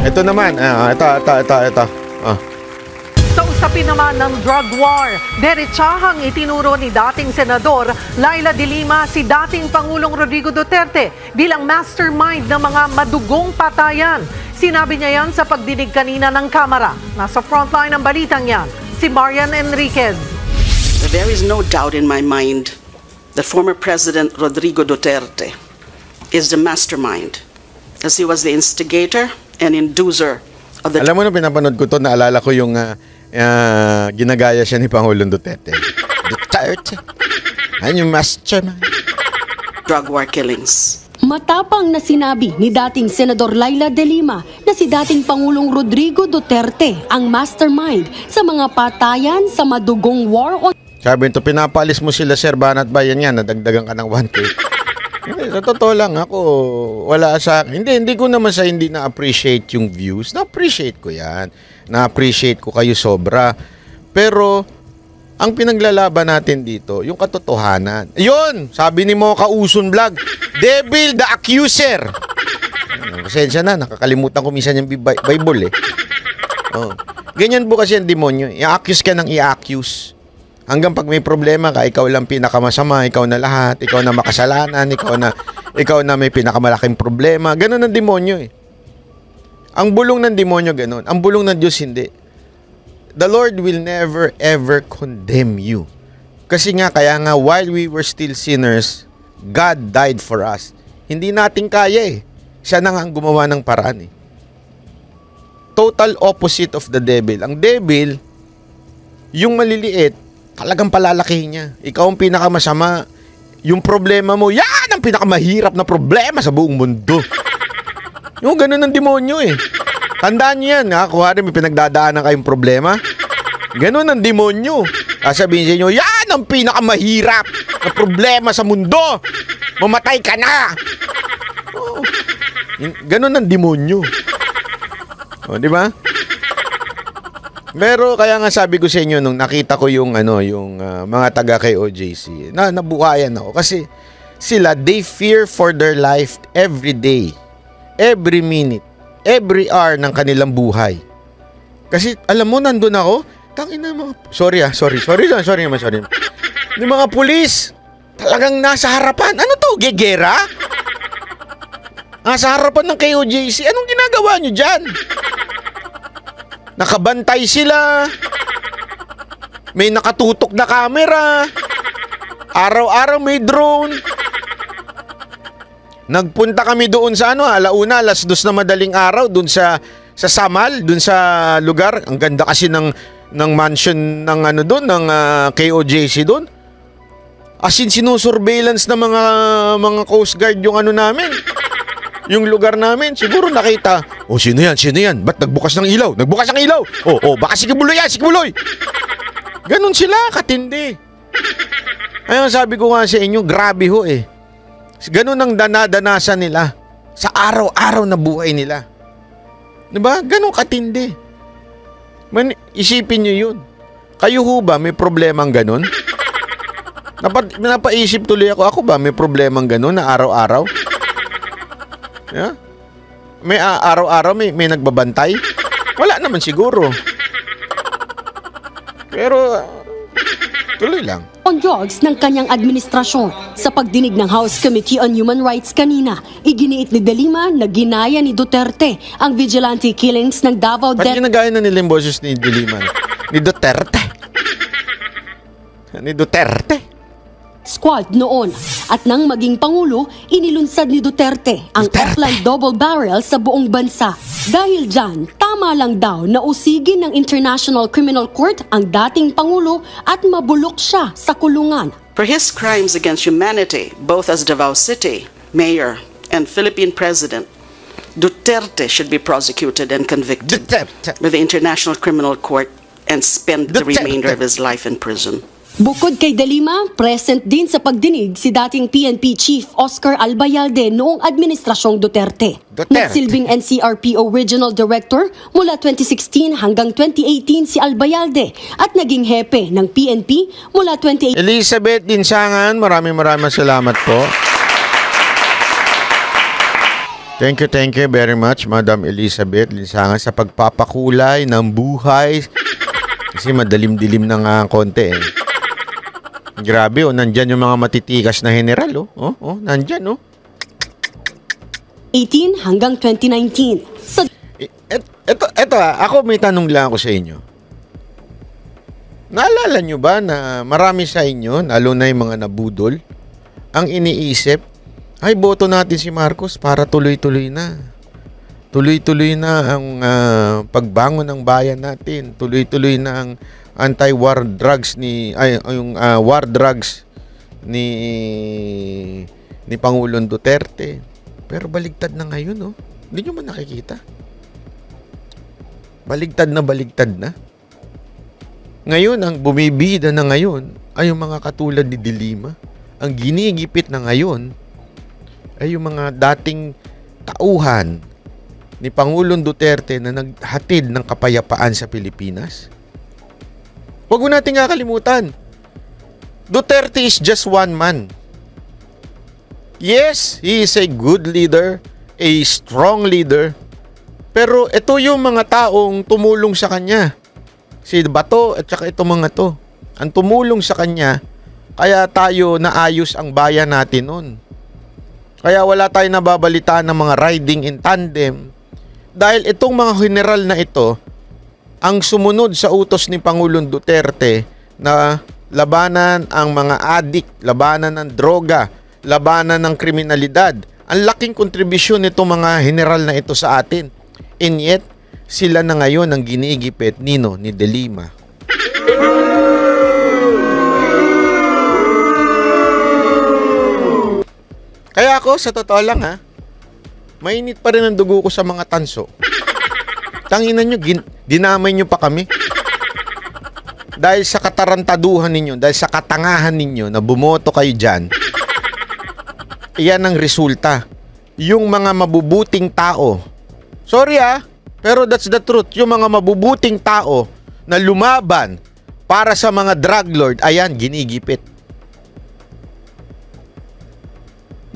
Ito naman, ito. Sa usapin naman ng drug war, derechahang itinuro ni dating Senador Laila de Lima si dating Pangulong Rodrigo Duterte bilang mastermind ng mga madugong patayan. Sinabi niya yan sa pagdinig kanina ng Kamara. Nasa frontline ng balitang yan, si Marian Enriquez. There is no doubt in my mind that former President Rodrigo Duterte is the mastermind, as he was the instigator and inducer of the... Alam mo na, pinapanood ko to, naalala ko yung ginagaya siya ni Pangulong Duterte. Duterte, yung mastermind. Drug war killings. Matapang na sinabi ni dating Senador Laila de Lima na si dating Pangulong Rodrigo Duterte ang mastermind sa mga patayan sa madugong war on... Sabi nito, pinapalis mo sila, Sir Banat Bayan yan, nadagdagan ka ng 1K. Hindi, sa totoo lang, ako, wala sa akin. Hindi ko naman sa hindi na-appreciate yung views. Na-appreciate ko yan. Na-appreciate ko kayo sobra. Pero, ang pinaglalaban natin dito, yung katotohanan. Yun! Sabi ni Mocha Uson Vlog, Devil the Accuser. Pasensya na, nakakalimutan ko minsan yung Bible eh. Oh. Ganyan po kasi ang demonyo. I-accuse ka ng i-accuse. Hanggang pag may problema ka, ikaw lang pinakamasama, ikaw na lahat, ikaw na makasalanan, ikaw na may pinakamalaking problema. Ganun ang demonyo eh. Ang bulong ng demonyo ganun. Ang bulong ng Diyos hindi. The Lord will never ever condemn you. Kasi nga, kaya nga, while we were still sinners, God died for us. Hindi natin kaya eh. Siya na nga ang gumawa ng paraan eh. Total opposite of the devil. Ang devil, yung maliliit, talagang palalakihin niya. Ikaw ang pinakamasama. Yung problema mo, yan ang pinakamahirap na problema sa buong mundo. Yung ganun ang demonyo eh. Tandaan niyo yan, ha? Kuwari may pinagdadaanan kayong problema. Ganun ang demonyo. Sabihin sa inyo, yan ang pinakamahirap na problema sa mundo. Mamatay ka na. Oh. Ganun ang demonyo. O, di ba? Pero kaya nga sabi ko sa inyo nung nakita ko yung mga taga kay OJC, nabuhayan ako kasi sila, they fear for their life every day, every minute, every hour ng kanilang buhay. Kasi alam mo, nandun ako, tangina mga sorry naman. Yung mga pulis talagang nasa harapan. Ano to? Gegera? Nasa harapan ng KOJC. Anong ginagawa nyo dyan? Nakabantay sila. May nakatutok na camera. Araw-araw may drone. Nagpunta kami doon sa alauna, 2:00 na madaling araw doon sa Samal, doon sa lugar. Ang ganda kasi ng mansion ng doon, ng KOJC doon. As in, sinusurveillance ng mga Coast Guard yung namin. Yung lugar namin, siguro nakita. Oh, sino yan? Ba't nagbukas ng ilaw? Oh, baka si Kibuloy yan, Ganon sila, katindi. Ayun, sabi ko nga sa inyo, grabe ho eh. Ganon ang danadanasan nila sa araw-araw na buhay nila. Diba? Ganon katindi. Isipin nyo yun. Kayo ho ba may problemang ganon? Napaisip tuloy ako ba may problemang ganon na araw-araw? Yeah? May araw-araw may nagbabantay? Wala naman siguro. Pero tuloy lang. On drugs ng kanyang administrasyon. Sa pagdinig ng House Committee on Human Rights kanina, iginiit ni De Lima na ginaya ni Duterte ang vigilante killings ng Davao Ba't ginagaya na nila yung boses ni De Lima? Ni Duterte. Squad noon. At nang maging Pangulo, inilunsad ni Duterte ang Auckland double barrel sa buong bansa. Dahil dyan, tama lang daw na usigin ng International Criminal Court ang dating Pangulo at mabulok siya sa kulungan. For his crimes against humanity, both as Davao City Mayor and Philippine President, Duterte should be prosecuted and convicted by the International Criminal Court and spend the remainder of his life in prison. Bukod kay De Lima, present din sa pagdinig si dating PNP Chief Oscar Albayalde noong Administrasyong Duterte. Nagsilbing NCRPO Regional Director mula 2016 hanggang 2018 si Albayalde at naging hepe ng PNP mula 2018. Elizabeth Dinsangan, maraming salamat po. Thank you very much, Madam Elizabeth Linsangan, sa pagpapakulay ng buhay. Kasi madalim-dilim na nga konti eh. Grabe, nandyan yung mga matitikas na general, nandyan, 18 hanggang 2019. Eto, ako may tanong lang ako sa inyo. Naalala nyo ba na marami sa inyo, lalo na yung mga nabudol, ang iniisip, ay boto natin si Marcos para tuloy-tuloy na. Tuloy-tuloy na ang pagbangon ng bayan natin. Tuloy-tuloy na ang anti-war drugs war drugs ni Pangulong Duterte. Pero baligtad na ngayon, Hindi nyo man nakikita? Baligtad na. Ngayon, ang bumibida na ngayon ay yung mga katulad ni De Lima. Ang ginigipit na ngayon ay yung mga dating tauhan ni Pangulong Duterte na naghatid ng kapayapaan sa Pilipinas. Huwag mo natin kakalimutan. Duterte is just one man. Yes, he is a good leader, a strong leader. Pero ito yung mga taong tumulong sa kanya. Si Bato at saka itong mga to. Ang tumulong sa kanya, kaya tayo naayos ang bayan natin noon. Kaya wala tayong nababalitaan ng mga riding in tandem. Dahil itong mga general na ito, ang sumunod sa utos ni Pangulong Duterte na labanan ang mga adik, labanan ng droga, labanan ng kriminalidad. Ang laking kontribusyon nitong mga general na ito sa atin. And yet, sila na ngayon ang ginigipit ni De Lima. Kaya ako, sa totoo lang mainit pa rin ang dugo ko sa mga tanso. Tanginan nyo, dinamay nyo pa kami. Dahil sa katarantaduhan ninyo, dahil sa katangahan ninyo na bumoto kayo dyan, iyan ang resulta. Yung mga mabubuting tao, sorry pero that's the truth, yung mga mabubuting tao na lumaban para sa mga drug lord, ayan, ginigipit.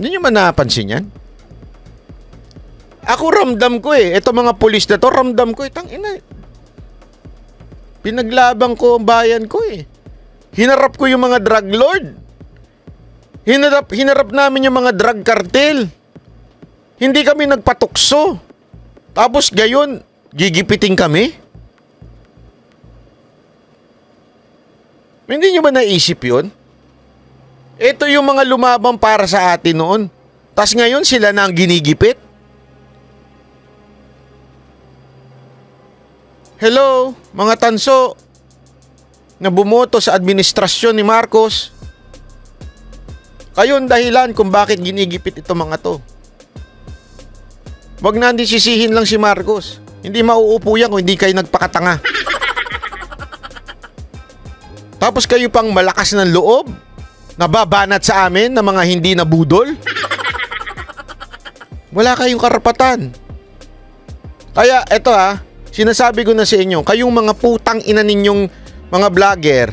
Hindi nyo man napansin yan? Ako ramdam ko ito mga pulis na to, ramdam ko tangina. Pinaglaban ko ang bayan ko Hinarap ko yung mga drug lord. Hinarap namin yung mga drug cartel. Hindi kami nagpatukso. Tapos gayon, gigipiting kami? Hindi nyo ba naisip yun? Ito yung mga lumabang para sa atin noon. Tas ngayon sila na ang ginigipit. Hello, mga tanso na bumoto sa administrasyon ni Marcos. Kayo ang dahilan kung bakit ginigipit ito mga to. Wag na sisihin lang si Marcos. Hindi mauupo yan kung hindi kayo nagpakatanga. Tapos kayo pang malakas ng loob, nababanat sa amin ng mga hindi nabudol. Wala kayong karapatan. Kaya eto sinasabi ko na sa inyo, kayong mga putang ina ninyong mga vlogger,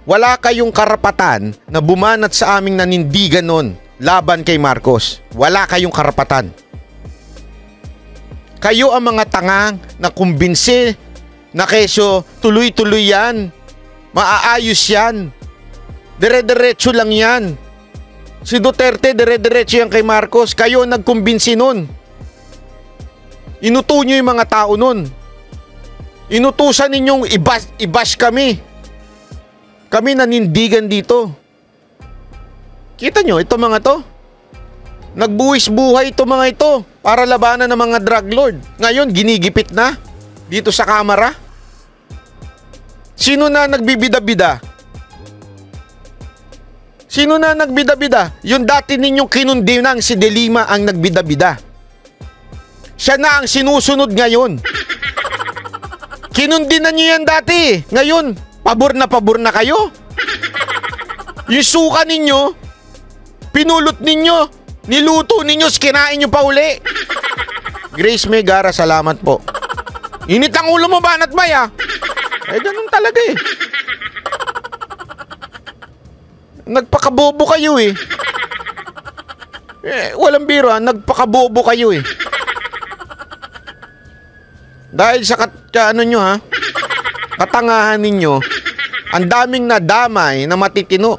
wala kayong karapatan na bumanat sa aming nanindigan nun laban kay Marcos. Wala kayong karapatan. Kayo ang mga tangang na kumbinsi na keso tuloy-tuloy yan. Maaayos yan. Dire-diretso lang yan. Si Duterte, dire-diretso yan kay Marcos. Kayo ang nagkumbinsi nun. Inuto nyo yung mga tao nun. Inutusan ninyong i-bash kami. Kami nanindigan dito. Kita nyo, ito mga to. Nagbuwis buhay ito mga ito para labanan ng mga drug lord. Ngayon, ginigipit na dito sa kamera. Sino na nagbibida-bida? Sino na nagbida-bida? Yung dati ninyong kinundinang si De Lima ang nagbida-bida. Siya na ang sinusunod ngayon. Kinundinan nyo yan dati. Ngayon, pabor na kayo. Yung suka ninyo, pinulot ninyo, niluto ninyo, kinain nyo pa uli. Grace Megara, salamat po. Init ang ulo mo, Banat Bay ganun talaga Nagpakabobo kayo walang biro nagpakabobo kayo Dahil sa ano nyo ha, katangahan ninyo, ang daming nadamay na matitino.